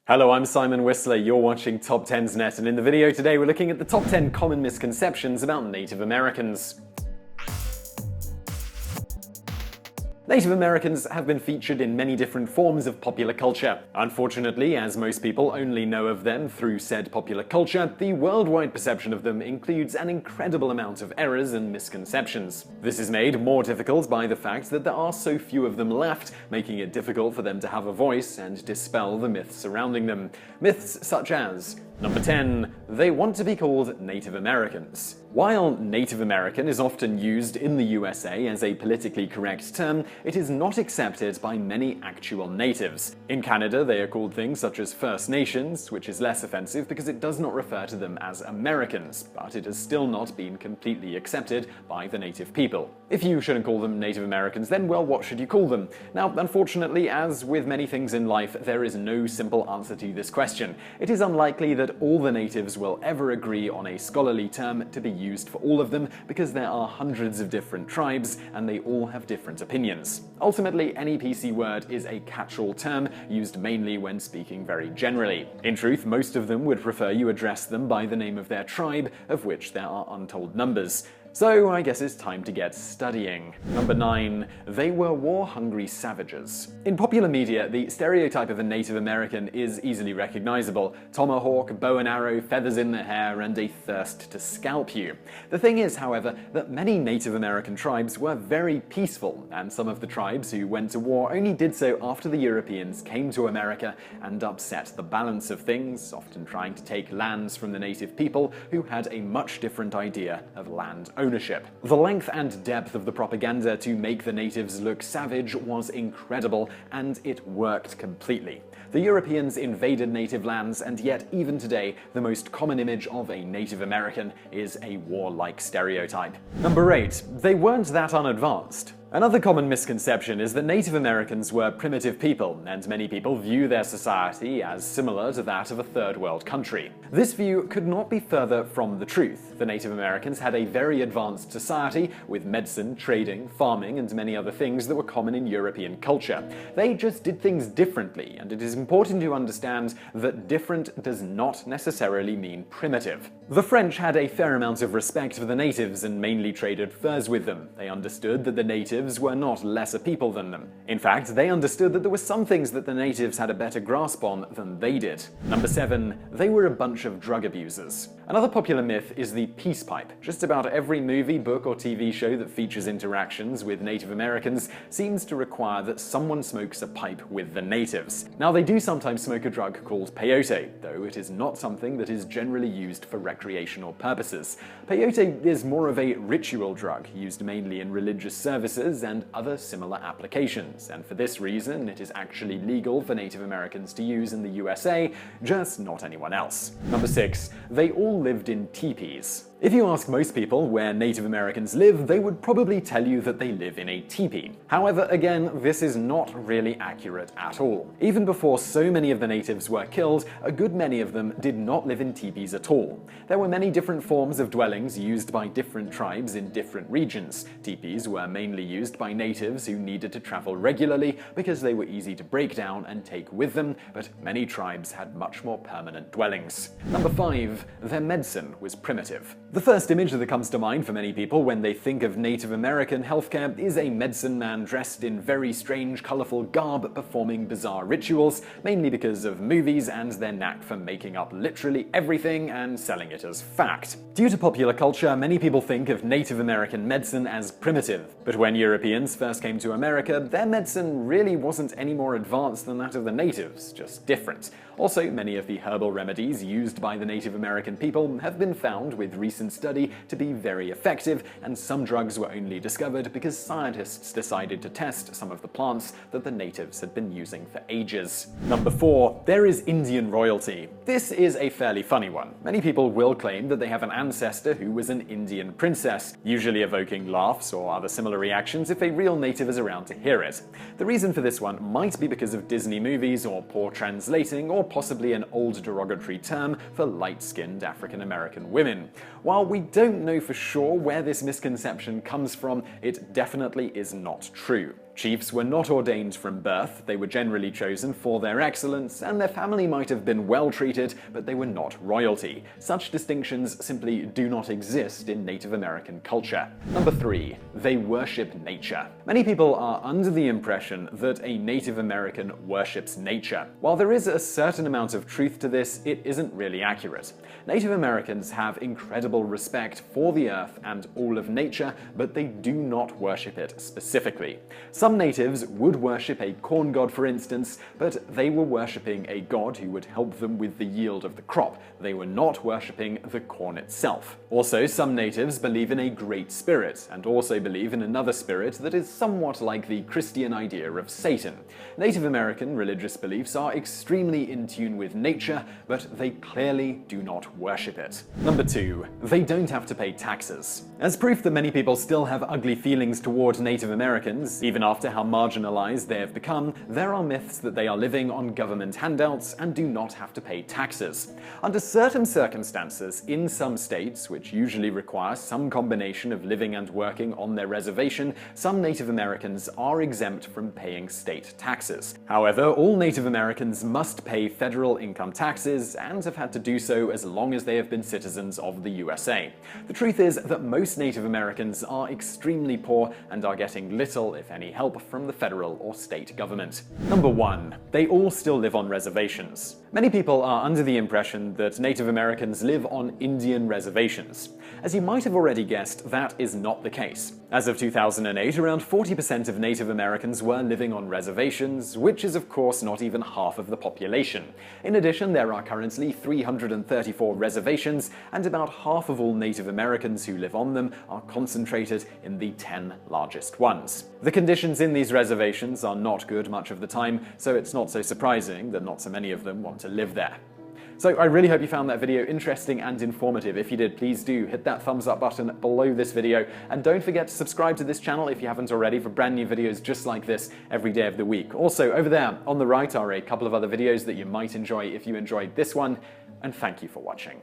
Hello, I'm Simon Whistler, you're watching TopTenzNet, and in the video today we're looking at the top 10 common misconceptions about Native Americans. Native Americans have been featured in many different forms of popular culture. Unfortunately, as most people only know of them through said popular culture, the worldwide perception of them includes an incredible amount of errors and misconceptions. This is made more difficult by the fact that there are so few of them left, making it difficult for them to have a voice and dispel the myths surrounding them. Myths such as: Number 10. They want to be called Native Americans. While Native American is often used in the USA as a politically correct term, it is not accepted by many actual natives. In Canada, they are called things such as First Nations, which is less offensive because it does not refer to them as Americans, but it has still not been completely accepted by the native people. If you shouldn't call them Native Americans, then well, what should you call them? Now, unfortunately, as with many things in life, there is no simple answer to this question. It is unlikely that all the natives will ever agree on a scholarly term to be used for all of them, because there are hundreds of different tribes and they all have different opinions. Ultimately, any PC word is a catch-all term used mainly when speaking very generally. In truth, most of them would prefer you address them by the name of their tribe, of which there are untold numbers. So I guess it's time to get studying. Number 9. They were war-hungry savages. In popular media, the stereotype of a Native American is easily recognizable: tomahawk, bow and arrow, feathers in their hair, and a thirst to scalp you. The thing is, however, that many Native American tribes were very peaceful, and some of the tribes who went to war only did so after the Europeans came to America and upset the balance of things, often trying to take lands from the native people who had a much different idea of land ownership. The length and depth of the propaganda to make the natives look savage was incredible, and it worked completely. The Europeans invaded native lands, and yet even today, the most common image of a Native American is a warlike stereotype. Number 8. They weren't that unadvanced. Another common misconception is that Native Americans were primitive people, and many people view their society as similar to that of a third world country. This view could not be further from the truth. The Native Americans had a very advanced society, with medicine, trading, farming, and many other things that were common in European culture. They just did things differently, and it is important to understand that different does not necessarily mean primitive. The French had a fair amount of respect for the natives and mainly traded furs with them. They understood that the natives were not lesser people than them. In fact, they understood that there were some things that the natives had a better grasp on than they did. Number 7. They were a bunch of drug abusers. Another popular myth is the peace pipe. Just about every movie, book, or TV show that features interactions with Native Americans seems to require that someone smokes a pipe with the natives. Now, they do sometimes smoke a drug called peyote, though it is not something that is generally used for recreational purposes. Peyote is more of a ritual drug, used mainly in religious services and other similar applications, and for this reason it is actually legal for Native Americans to use in the USA, just not anyone else. Number 6. They all lived in teepees. If you ask most people where Native Americans live, they would probably tell you that they live in a teepee. However, again, this is not really accurate at all. Even before so many of the natives were killed, a good many of them did not live in teepees at all. There were many different forms of dwellings used by different tribes in different regions. Teepees were mainly used by natives who needed to travel regularly because they were easy to break down and take with them, but many tribes had much more permanent dwellings. Number 5. Their medicine was primitive. The first image that comes to mind for many people when they think of Native American healthcare is a medicine man dressed in very strange, colorful garb performing bizarre rituals, mainly because of movies and their knack for making up literally everything and selling it as fact. Due to popular culture, many people think of Native American medicine as primitive, but when Europeans first came to America, their medicine really wasn't any more advanced than that of the natives, just different. Also, many of the herbal remedies used by the Native American people have been found with recent study to be very effective, and some drugs were only discovered because scientists decided to test some of the plants that the natives had been using for ages. Number 4. There is Indian royalty. This is a fairly funny one. Many people will claim that they have an ancestor who was an Indian princess, usually evoking laughs or other similar reactions if a real native is around to hear it. The reason for this one might be because of Disney movies, or poor translating, or possibly an old derogatory term for light-skinned African American women. While we don't know for sure where this misconception comes from, it definitely is not true. Chiefs were not ordained from birth, they were generally chosen for their excellence, and their family might have been well treated, but they were not royalty. Such distinctions simply do not exist in Native American culture. Number 3. They worship nature. Many people are under the impression that a Native American worships nature. While there is a certain amount of truth to this, it isn't really accurate. Native Americans have incredible respect for the earth and all of nature, but they do not worship it specifically. Some natives would worship a corn god, for instance, but they were worshipping a god who would help them with the yield of the crop. They were not worshipping the corn itself. Also, some natives believe in a great spirit, and also believe in another spirit that is somewhat like the Christian idea of Satan. Native American religious beliefs are extremely in tune with nature, but they clearly do not worship it. Number 2. They don't have to pay taxes. As proof that many people still have ugly feelings toward Native Americans, even after how marginalized they have become, there are myths that they are living on government handouts and do not have to pay taxes. Under certain circumstances, in some states, which usually require some combination of living and working on their reservation, some Native Americans are exempt from paying state taxes. However, all Native Americans must pay federal income taxes and have had to do so as long as they have been citizens of the USA. The truth is that most Native Americans are extremely poor and are getting little, if any, help from the federal or state government. Number 1. They all still live on reservations. Many people are under the impression that Native Americans live on Indian reservations. As you might have already guessed, that is not the case. As of 2008, around 40% of Native Americans were living on reservations, which is of course not even half of the population. In addition, there are currently 334 reservations, and about half of all Native Americans who live on them are concentrated in the 10 largest ones. The conditions in these reservations are not good much of the time, so it's not so surprising that not so many of them want to live there. So I really hope you found that video interesting and informative. If you did, please do hit that thumbs up button below this video, and don't forget to subscribe to this channel if you haven't already for brand new videos just like this every day of the week. Also, over there on the right are a couple of other videos that you might enjoy if you enjoyed this one, and thank you for watching.